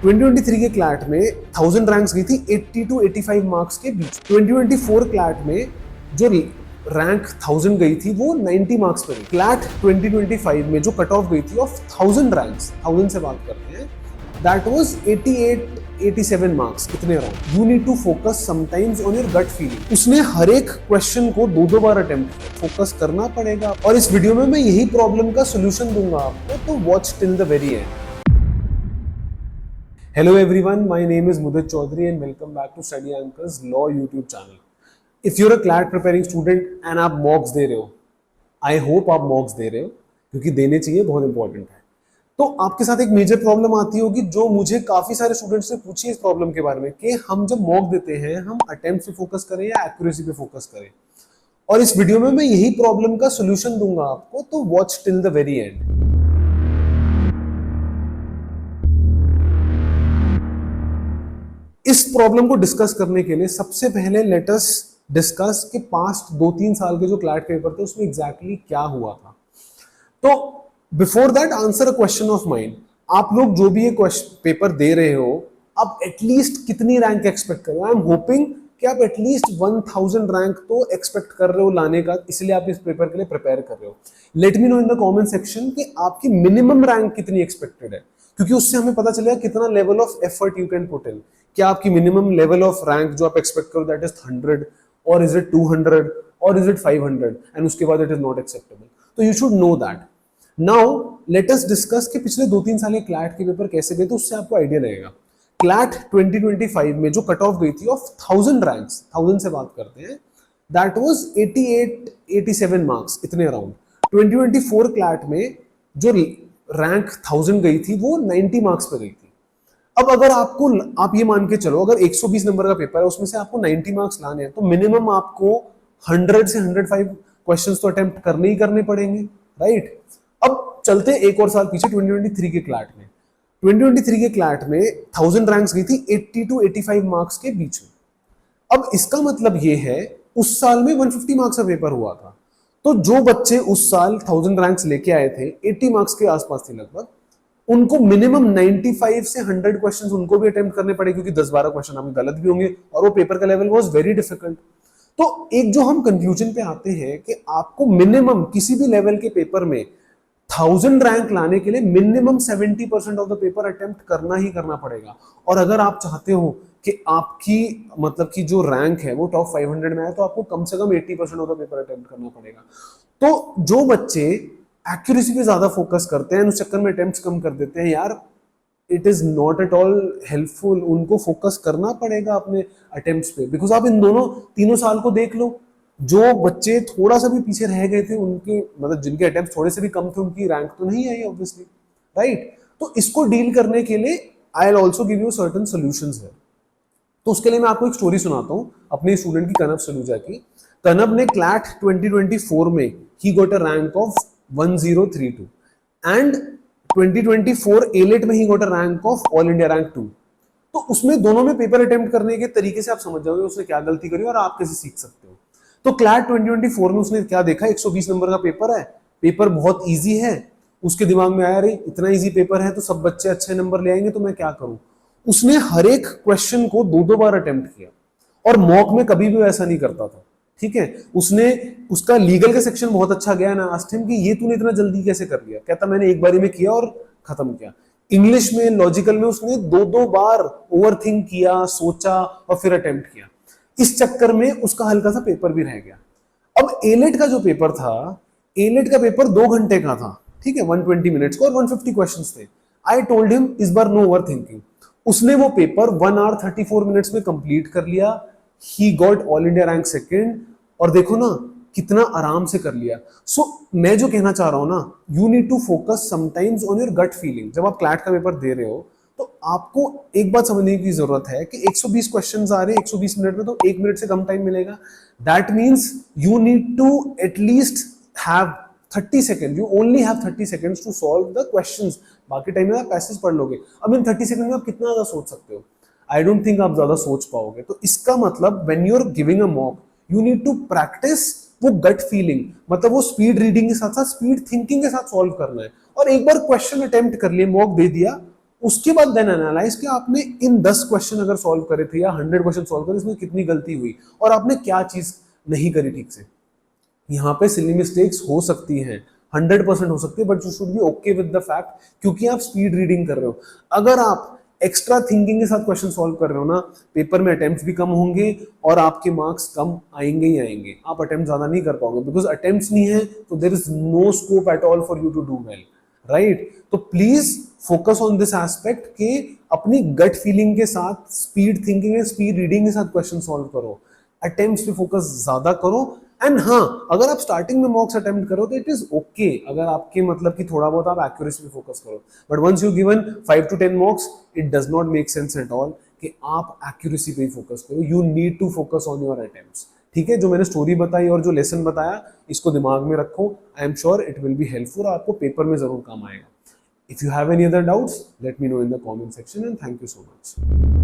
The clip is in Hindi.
2023 के क्लैट में 1000 रैंक्स गई थी 80 to 85 मार्क्स के बीच। 2024 क्लैट में जो रैंक 1000 गई थी वो 90 मार्क्स पर गई। क्लैट 2025 में जो कट ऑफ गई थी ऑफ 1000 रैंक्स, 1000 से बात करते हैं, दैट वाज 87 मार्क्स, कितने around. You need to focus sometimes on your gut feeling. उसने हर एक क्वेश्चन को दो बार अटेम्प्ट किया, फोकस करना पड़ेगा। और इस वीडियो में मैं यही प्रॉब्लम का सोल्यूशन दूंगा आपको, तो watch till the very and. Hello everyone, my name is Mudit Chaudhary and welcome back to Study Anchor's Law YouTube channel. If you're a CLAT preparing student and आप मॉक्स दे रहे हो, I hope आप मॉक्स दे रहे हो क्योंकि देने चाहिए, बहुत इंपॉर्टेंट है। तो आपके साथ एक मेजर प्रॉब्लम आती होगी जो मुझे काफी सारे स्टूडेंट्स ने पूछी है इस प्रॉब्लम के बारे में कि हम जब मॉक देते हैं हम अटेम्प्ट पे फोकस करें या एक्यूरेसी पे फोकस करें। और इस वीडियो में मैं यही प्रॉब्लम का सोल्यूशन दूंगा आपको, तो watch till the very and. इस प्रॉब्लम को डिस्कस करने के लिए सबसे पहले लेट अस डिस्कस कि पास्ट 2-3 साल के जो क्लैट पेपर थे उसमें एग्जैक्टली क्या हुआ था। तो before that answer a question of mind. आप लोग जो भी ये पेपर दे रहे हो, आप एटलीस्ट कितनी रैंक एक्सपेक्ट कर रहे हो? आई एम होपिंग कि आप एटलीस्ट 1000 रैंक तो एक्सपेक्ट कर रहे हो लाने का, इसलिए आप इस पेपर के लिए प्रिपेयर कर रहे हो। Let me know in the comment section कि आपकी मिनिमम रैंक कितनी एक्सपेक्टेड है, क्योंकि उससे हमें पता चलेगा कितना level of effort you can put in. क्या आपकी मिनिमम लेवल ऑफ रैंक जो आप एक्सपेक्ट करो दैट इज 100 और इज इट 200 और इज इट 500 एंड उसके बाद इट इज नॉट एक्सेप्टेबल। तो you should know that. Now let us discuss कि पिछले 2-3 साल के क्लैट के पेपर कैसे गए, तो उससे आपको आइडिया लगेगा। क्लैट 2025 में जो कट ऑफ गई थी ऑफ 1000 रैंक्स, 1000 से बात करते हैं, दैट वाज 87 मार्क्स, इतने अराउंड। 2024 क्लैट में जो रैंक 1000 गई थी वो 90 मार्क्स पे गई थी। अब अगर आपको, आप ये मान के चलो अगर 120 नंबर का पेपर है उसमें से आपको 90 मार्क्स लाने हैं, तो मिनिमम आपको 100 से 105 क्वेश्चंस तो अटेम्प्ट करने ही करने पड़ेंगे, राइट। अब चलते हैं एक और साल पीछे, 2023 के क्लैट में। 2023 के क्लैट में 1000 रैंक्स गई थी 80 to 85 मार्क्स के बीच में। अब इसका मतलब ये है उस साल में 150 मार्क्स का पेपर हुआ था, तो जो बच्चे उस साल 1000 रैंक्स लेके आए थे, 80 मार्क्स के आसपास थी लगभग, उनको मिनिमम 95 से 100 क्वेश्चंस उनको भी अटेम्प्ट करने पड़े, क्योंकि 10-12 क्वेश्चन हमें गलत भी होंगे और वो पेपर का लेवल वाज वेरी डिफिकल्ट। तो एक जो हम कंक्लूजन पे आते हैं कि आपको मिनिमम किसी भी लेवल के पेपर में 1000 रैंक लाने के लिए minimum 70% of the paper attempt करना ही करना पड़ेगा। और अगर आप चाहते हो कि आपकी मतलब की जो रैंक है वो टॉप 500 में आए, तो आपको कम से कम 80% ऑफ द पेपर अटेम्प्ट करना पड़ेगा। तो जो बच्चे एक्यूरेसी पे ज्यादा फोकस करते हैं, उस चक्कर में अटेम्प्ट्स कम कर देते हैं, यार it is not at all helpful. उनको फोकस करना पड़ेगा अपने अटेम्प्ट्स पे, बिकॉज आप इन तीनों साल को देख लो, जो बच्चे थोड़ा सा भी पीछे रह गए थे, उनके मतलब जिनके अटेम्प्ट थोड़े से भी कम थे, उनकी रैंक तो नहीं आई ऑब्वियसली, राइट। तो इसको डील करने के लिए I will also give you certain solutions है। तो उसके लिए मैं आपको एक स्टोरी सुनाता हूँ अपने स्टूडेंट की, कनब सलूजा की। कनब ने क्लैट 2024 में ही got a rank of 1032 and 2024 AILET में ही got a rank of all India rank 2। तो उसमें दोनों में पेपर अटेम्प्ट करने के तरीके से आप समझ जाओगे उसने क्या गलती करी और आप कैसे सीख सकते हो। तो क्लैट 2024 में उसने क्या देखा, 120 नंबर का पेपर है, पेपर बहुत इजी है। उसके दिमाग में आया, अरे इतना इजी पेपर है तो सब बच्चे अच्छे नंबर ले आएंगे, तो मैं क्या करूं। उसने हर एक क्वेश्चन को दो बार अटेम्प्ट किया, और मॉक में कभी भी ऐसा नहीं करता था, ठीक है। उसका लीगल का सेक्शन बहुत अच्छा गया ना, आस्क्ड हिम कि ये तूने इतना जल्दी कैसे कर लिया। कहता मैंने एक बारी में किया और खत्म किया। इंग्लिश में, लॉजिकल में उसने दो बार ओवरथिंक किया, सोचा और फिर अटेम्प्ट किया। इस चक्कर में उसका हल्का सा पेपर भी रह गया। अब एलेट का जो पेपर था, एलेट का पेपर 2 घंटे का था, ठीक है, 120 मिनट्स का और 150 क्वेश्चंस थे। आई टोल्ड हिम इस बार नो ओवर थिंकिंग। उसने वो पेपर 1 hour 34 मिनट्स में कंप्लीट कर लिया। He got all India rank 2nd, और देखो ना कितना आराम से कर लिया। सो मैं जो कहना चाह रहा हूं ना, you need to focus sometimes on your gut feeling. जब आप क्लैट का पेपर दे रहे हो तो आपको एक बात समझने की जरूरत है कि 120 क्वेश्चंस आ रहे हैं 120 मिनट में, तो 1 मिनट से कम टाइम मिलेगा। That means you need to at least have 30 second, you only have 30 seconds to solve the questions. बाकी टाइम में आप पैसेज पढ़ लोगे। अब इन 30 सेकंड में आप कितना ज्यादा सोच सकते हो? आई डोंट थिंक आप ज्यादा सोच पाओगे। तो इसका मतलब when you are giving a mock, you need to practise वो गट फीलिंग, मतलब वो स्पीड रीडिंग के साथ साथ स्पीड थिंकिंग के साथ सॉल्व करना है। और एक बार क्वेश्चन अटेम्प्ट कर लिए, मॉक दे दिया, उसके बाद देन एनालाइज कि आपने इन 10 क्वेश्चन अगर सॉल्व करे थे या 100 क्वेश्चन सॉल्व करे, इसमें कितनी गलती हुई और आपने क्या चीज नहीं करी ठीक से। यहाँ पे सिली मिस्टेक्स हो सकती हैं, 100% हो सकती है, but you should be okay with the fact, क्योंकि आप स्पीड रीडिंग कर रहे हो। अगर आप एक्स्ट्रा थिंकिंग के साथ क्वेश्चन सॉल्व कर रहे हो ना, पेपर में अटेम्प्ट भी कम होंगे और आपके मार्क्स कम आएंगे ही आएंगे, आप अटेम्प्ट ज्यादा नहीं कर पाओगे, बिकॉज अटेम्प्ट नहीं है तो there is no scope at all for you to do well, right. तो please focus on this aspect के अपनी गट फीलिंग के साथ speed thinking and speed reading के साथ क्वेश्चन सॉल्व करो, अटेम्प्ट्स पे फोकस ज्यादा करो। एंड हाँ, अगर आप स्टार्टिंग में मॉक्स अटेम्प्ट करो तो इट इज ओके, अगर आपके मतलब कि थोड़ा बहुत आप एक्यूरेसी पे फोकस करो, but once you given 5 to 10 mocks, it does not make sense at all कि आप एक्यूरेसी पे ही फोकस करो। You need to focus on your attempts, ठीक है। जो मैंने स्टोरी बताई और जो लेसन बताया, इसको दिमाग में रखो, I am sure it will be helpful, आपको पेपर में जरूर काम आएगा। If you have any other doubts, let me know in the comment section, and thank you so much.